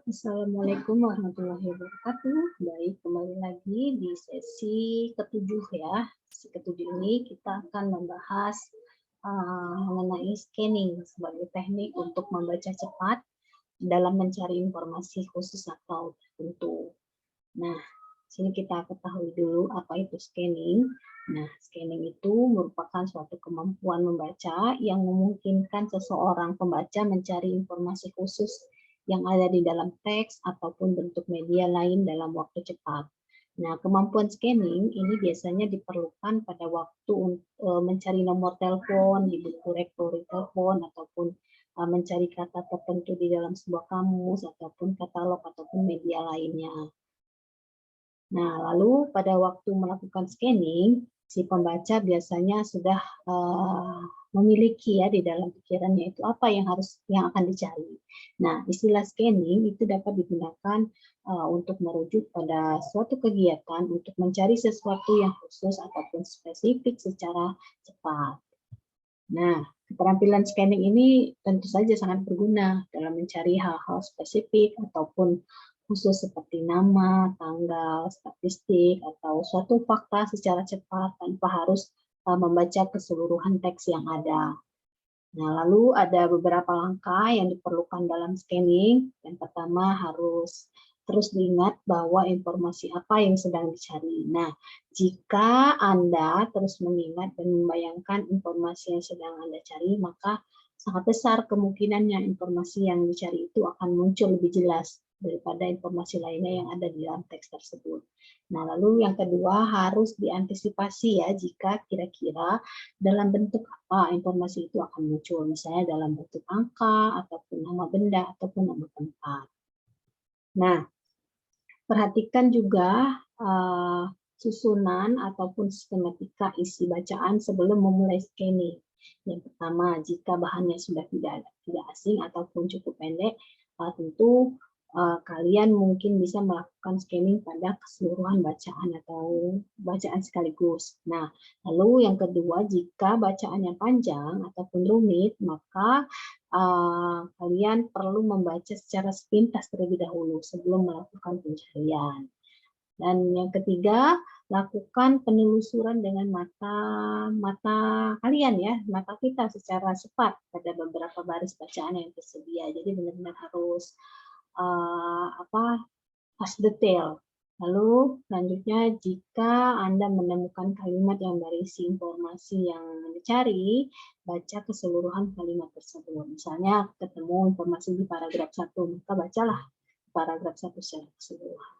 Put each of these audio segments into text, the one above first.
Assalamualaikum warahmatullahi wabarakatuh. Baik, kembali lagi di sesi ketujuh ya. Sesi ketujuh ini kita akan membahas mengenai scanning sebagai teknik untuk membaca cepat dalam mencari informasi khusus atau tertentu. Nah, sini kita ketahui dulu apa itu scanning. Nah, scanning itu merupakan suatu kemampuan membaca yang memungkinkan seseorang pembaca mencari informasi khusus yang ada di dalam teks ataupun bentuk media lain dalam waktu cepat. Nah, kemampuan scanning ini biasanya diperlukan pada waktu mencari nomor telepon di buku rektori telepon ataupun mencari kata tertentu di dalam sebuah kamus ataupun katalog ataupun media lainnya. Nah, lalu pada waktu melakukan scanning, si pembaca biasanya sudah memiliki ya di dalam pikirannya itu apa yang akan dicari. Nah, istilah scanning itu dapat digunakan untuk merujuk pada suatu kegiatan untuk mencari sesuatu yang khusus ataupun spesifik secara cepat. Nah, keterampilan scanning ini tentu saja sangat berguna dalam mencari hal-hal spesifik ataupun khusus seperti nama, tanggal, statistik, atau suatu fakta secara cepat tanpa harus membaca keseluruhan teks yang ada. Nah, lalu ada beberapa langkah yang diperlukan dalam scanning. Yang pertama harus terus diingat bahwa informasi apa yang sedang dicari. Nah, jika Anda terus mengingat dan membayangkan informasi yang sedang Anda cari, maka sangat besar kemungkinannya informasi yang dicari itu akan muncul lebih jelas daripada informasi lainnya yang ada di dalam teks tersebut. Nah, lalu yang kedua harus diantisipasi ya jika kira-kira dalam bentuk apa informasi itu akan muncul, misalnya dalam bentuk angka, ataupun nama benda, ataupun nama tempat. Nah, perhatikan juga susunan ataupun sistematika isi bacaan sebelum memulai scanning. Yang pertama, jika bahannya sudah tidak asing ataupun cukup pendek, tentu kalian mungkin bisa melakukan scanning pada keseluruhan bacaan atau bacaan sekaligus. Nah, lalu yang kedua, jika bacaannya panjang ataupun rumit, maka kalian perlu membaca secara sepintas terlebih dahulu sebelum melakukan pencarian. Dan yang ketiga, lakukan penelusuran dengan mata kalian ya, mata kita secara cepat pada beberapa baris bacaan yang tersedia. Jadi benar-benar harus harus detail. Lalu selanjutnya jika Anda menemukan kalimat yang berisi informasi yang dicari, baca keseluruhan kalimat tersebut. Misalnya ketemu informasi di paragraf 1, maka bacalah paragraf 1 secara keseluruhan.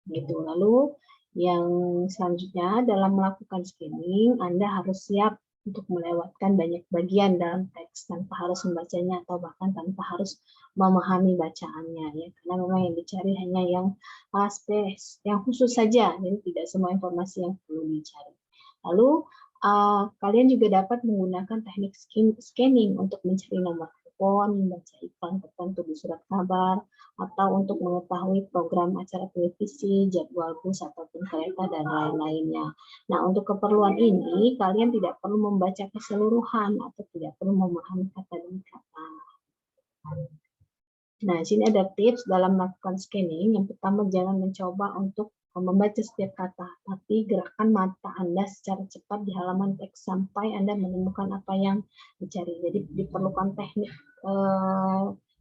Gitu. Lalu yang selanjutnya dalam melakukan scanning, Anda harus siap untuk melewatkan banyak bagian dalam teks tanpa harus membacanya atau bahkan tanpa harus memahami bacaannya ya, karena memang yang dicari hanya yang yang khusus saja, jadi tidak semua informasi yang perlu dicari. Lalu kalian juga dapat menggunakan teknik scanning untuk mencari nomor telepon, membaca iklan tertentu di surat kabar, atau untuk mengetahui program acara televisi, jadwal bus ataupun kereta dan lain-lainnya. Nah, untuk keperluan ini kalian tidak perlu membaca keseluruhan atau tidak perlu memahami kata demi kata. Nah, sini ada tips dalam melakukan scanning. Yang pertama, jangan mencoba untuk membaca setiap kata, tapi gerakan mata Anda secara cepat di halaman teks sampai Anda menemukan apa yang dicari. Jadi diperlukan teknik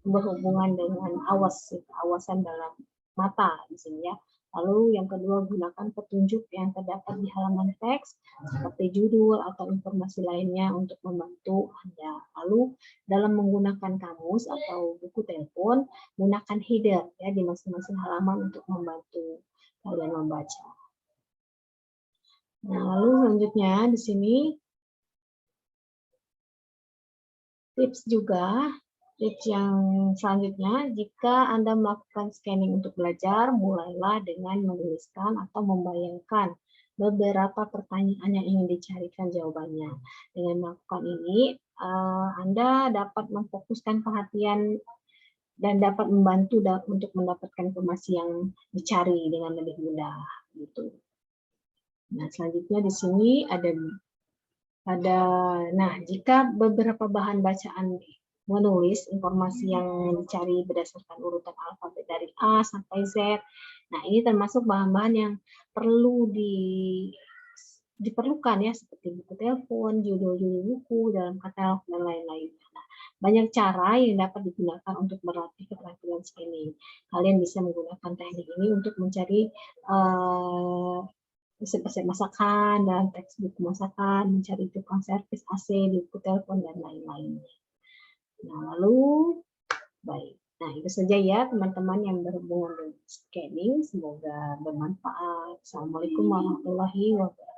berhubungan dengan awasan dalam mata di sini ya. Lalu yang kedua, gunakan petunjuk yang terdapat di halaman teks seperti judul atau informasi lainnya untuk membantu Anda. Lalu dalam menggunakan kamus atau buku telepon, gunakan header ya di masing-masing halaman untuk membantu kalian membaca. Nah, lalu selanjutnya di sini tips yang selanjutnya, jika Anda melakukan scanning untuk belajar, mulailah dengan menuliskan atau membayangkan beberapa pertanyaan yang ingin dicarikan jawabannya. Dengan melakukan ini, Anda dapat memfokuskan perhatian dan dapat membantu untuk mendapatkan informasi yang dicari dengan lebih mudah. Gitu. Nah, selanjutnya di sini ada, nah jika beberapa bahan bacaan menulis informasi yang dicari berdasarkan urutan alfabet dari A sampai Z. Nah, ini termasuk bahan-bahan yang perlu diperlukan ya, seperti buku telepon, judul-judul buku, dalam katalog, dan lain-lain. Nah, banyak cara yang dapat digunakan untuk berlatih keterampilan scanning. Kalian bisa menggunakan teknik ini untuk mencari resep-resep masakan dalam teks buku masakan, mencari tukang servis AC di buku telepon, dan lain-lainnya. Nah, lalu baik. Nah, itu saja ya teman-teman yang berhubungan dengan scanning. Semoga bermanfaat. Assalamualaikum warahmatullahi wabarakatuh.